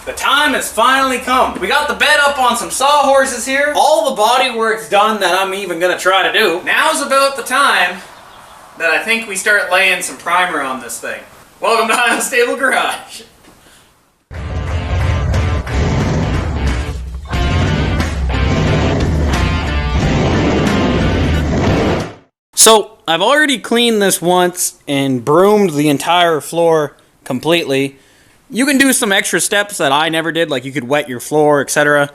The time has finally come. We got the bed up on some sawhorses here. All the body work's done that I'm even gonna try to do. Now's about the time that I think we start laying some primer on this thing. Welcome to Highland Stable Garage. So, I've already cleaned this once and broomed the entire floor completely. You can do some extra steps that I never did, like you could wet your floor, etc.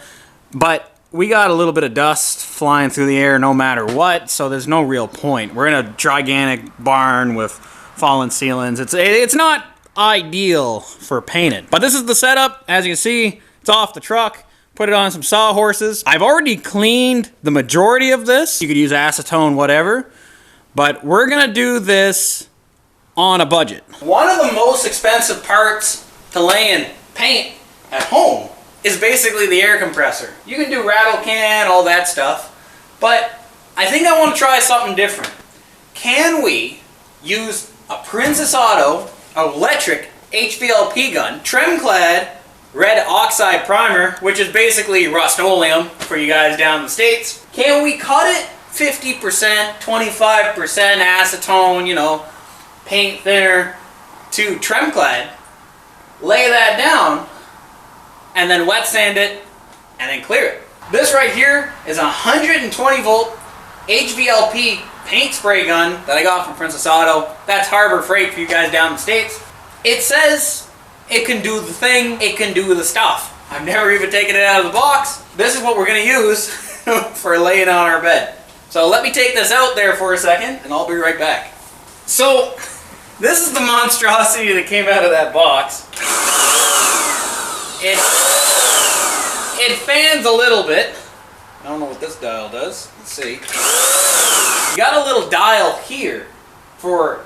But we got a little bit of dust flying through the air no matter what, so there's no real point. We're in a gigantic barn with fallen ceilings. It's not ideal for painting. But this is the setup. As you can see, it's off the truck. Put it on some sawhorses. I've already cleaned the majority of this. You could use acetone, whatever. But we're gonna do this on a budget. One of the most expensive parts to lay in paint at home is basically the air compressor. You can do rattle can, all that stuff, but I think I want to try something different. Can we use a Princess Auto electric HVLP gun, trim-clad red oxide primer, which is basically Rustoleum for you guys down in the States. Can we cut it 50%, 25% acetone, you know, paint thinner to trim-clad, lay that down, and then wet sand it, and then clear it. This right here is a 120 volt HVLP paint spray gun that I got from Princess Auto. That's Harbor Freight for you guys down in the States. It says it can do the thing, it can do the stuff. I've never even taken it out of the box. This is what we're gonna use for laying on our bed. So let me take this out there for a second, and I'll be right back. So, this is the monstrosity that came out of that box. It fans a little bit. I don't know what this dial does. Let's see. You got a little dial here for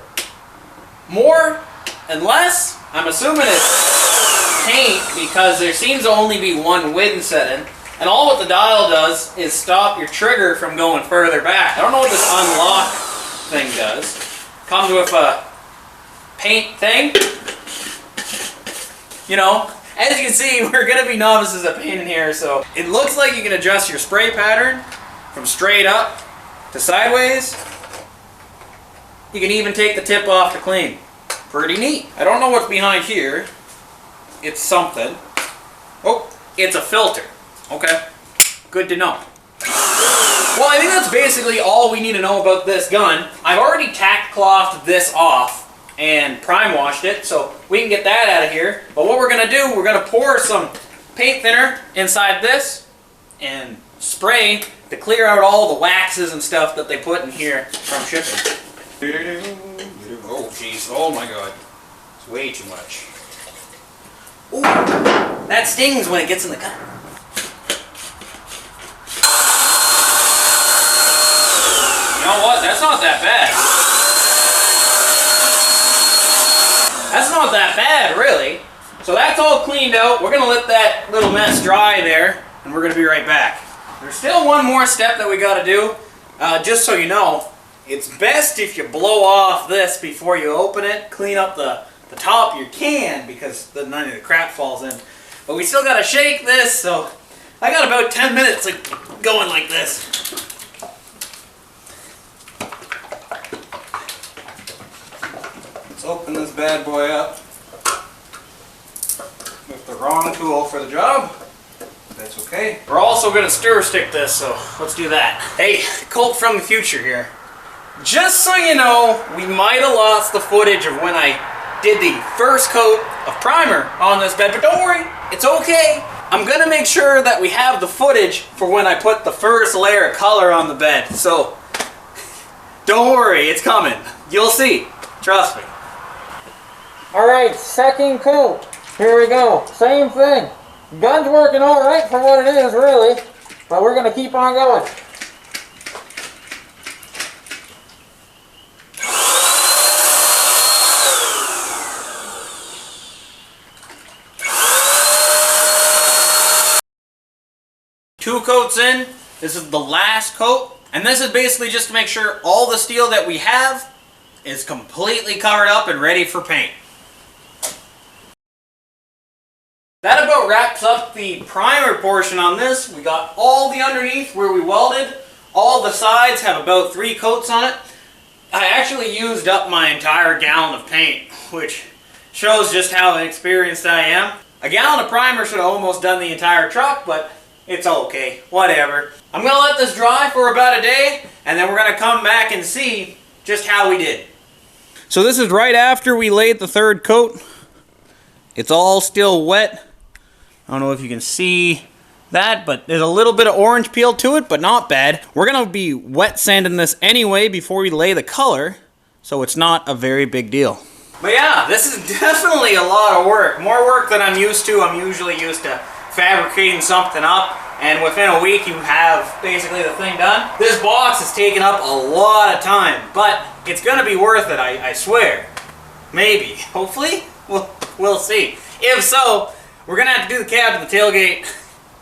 more and less. I'm assuming it's paint because there seems to only be one wind setting. And all what the dial does is stop your trigger from going further back. I don't know what this unlock thing does. Comes with a paint thing. You know, as you can see, we're going to be novices at painting here, so it looks like you can adjust your spray pattern from straight up to sideways. You can even take the tip off to clean. Pretty neat. I don't know what's behind here. It's something. Oh, it's a filter. Okay, good to know. Well, I think that's basically all we need to know about this gun. I've already tack clothed this off and prime washed it, so we can get that out of here. But what we're gonna do, we're gonna pour some paint thinner inside this and spray to clear out all the waxes and stuff that they put in here from shipping. Oh jeez, oh my god, it's way too much. Ooh, that stings when it gets in the gun. You know what? That's not that bad. That's not that bad, really. So that's all cleaned out. We're going to let that little mess dry there, and we're going to be right back. There's still one more step that we got to do. Just so you know, it's best if you blow off this before you open it. Clean up the top you can, because then none of the crap falls in. But we still got to shake this, so I got about 10 minutes of going like this. Let's open this bad boy up with the wrong tool for the job. That's okay. We're also going to stir stick this, so let's do that. Hey, Colt from the future here. Just so you know, we might have lost the footage of when I did the first coat of primer on this bed, but don't worry, it's okay. I'm going to make sure that we have the footage for when I put the first layer of color on the bed, so don't worry, it's coming. You'll see. Trust me. Alright, second coat. Here we go. Same thing. Gun's working alright for what it is, really. But we're going to keep on going. Two coats in. This is the last coat. And this is basically just to make sure all the steel that we have is completely covered up and ready for paint. That about wraps up the primer portion on this. We got all the underneath where we welded. All the sides have about 3 coats on it. I actually used up my entire gallon of paint, which shows just how inexperienced I am. A gallon of primer should have almost done the entire truck, but it's okay, whatever. I'm gonna let this dry for about a day, and then we're gonna come back and see just how we did. So this is right after we laid the 3rd coat. It's all still wet. I don't know if you can see that, but there's a little bit of orange peel to it, but not bad. We're gonna be wet sanding this anyway before we lay the color, so it's not a very big deal. But yeah, this is definitely a lot of work. More work than I'm used to. I'm usually used to fabricating something up, and within a week you have basically the thing done. This box has taken up a lot of time, but it's gonna be worth it, I swear. Maybe. Hopefully? We'll see. If so, we're gonna have to do the cab and the tailgate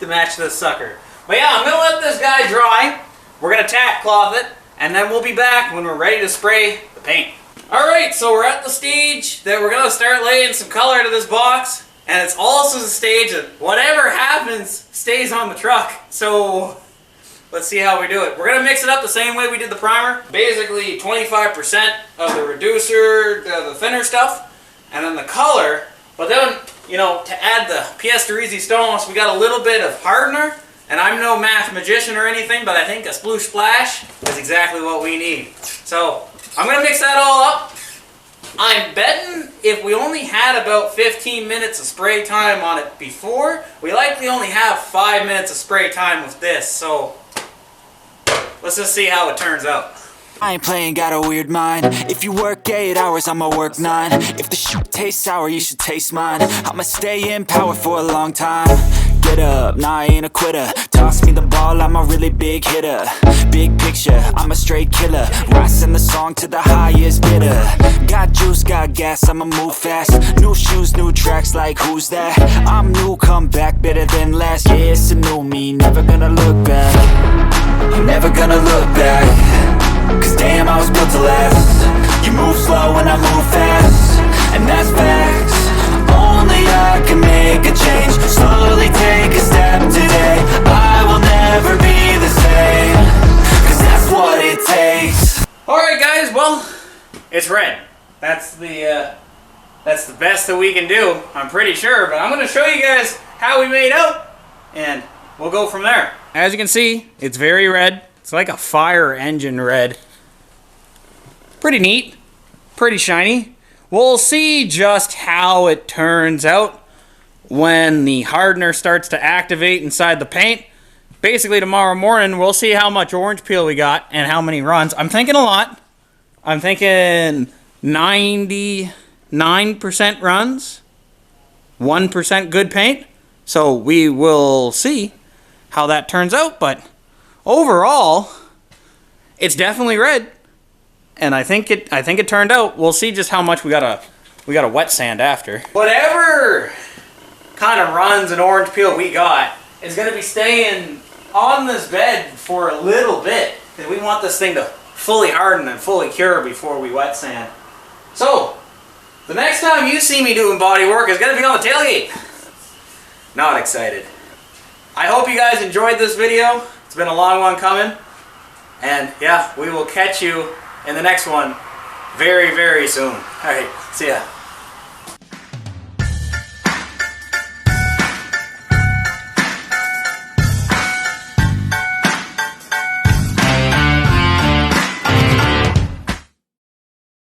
to match this sucker. But yeah, I'm gonna let this guy dry. We're gonna tack cloth it, and then we'll be back when we're ready to spray the paint. Alright, so we're at the stage that we're gonna start laying some color to this box, and it's also the stage that whatever happens stays on the truck. So let's see how we do it. We're gonna mix it up the same way we did the primer. Basically 25% of the reducer, the thinner stuff, and then the color. But then, you know, to add the pièce de résistance, we got a little bit of hardener. And I'm no math magician or anything, but I think a sploosh splash is exactly what we need. So I'm gonna mix that all up. I'm betting if we only had about 15 minutes of spray time on it before, we likely only have 5 minutes of spray time with this. So let's just see how it turns out. I ain't playing, got a weird mind. If you work 8 hours, I'ma work 9. If the shit tastes sour, you should taste mine. I'ma stay in power for a long time. Get up, nah, I ain't a quitter. Toss me the ball, I'm a really big hitter. Big picture, I'm a straight killer. Rising the song to the highest bidder. Got juice, got gas, I'ma move fast. New shoes, new tracks, like who's that? I'm new, come back, better than last. Yeah, it's a new me, never gonna look back. I'm never gonna look back. Cause damn, I was built to last. You move slow and I move fast, and that's facts. Only I can make a change. Slowly take a step today. I will never be the same. Cause that's what it takes. Alright guys, well, it's red. That's the best that we can do, I'm pretty sure. But I'm gonna show you guys how we made out, and we'll go from there. As you can see, it's very red. It's like a fire engine red. Pretty neat, pretty shiny. We'll see just how it turns out when the hardener starts to activate inside the paint. Basically tomorrow morning we'll see how much orange peel we got and how many runs. I'm thinking a lot. I'm thinking 99% runs, 1% good paint. So we will see how that turns out, but overall, it's definitely red, and I think it turned out. We'll see just how much we gotta wet sand after. Whatever kind of runs and orange peel we got is gonna be staying on this bed for a little bit, because we want this thing to fully harden and fully cure before we wet sand. So the next time you see me doing body work is gonna be on the tailgate. Not excited. I hope you guys enjoyed this video. It's been a long one coming. And yeah, we will catch you in the next one very, very soon. Alright, see ya.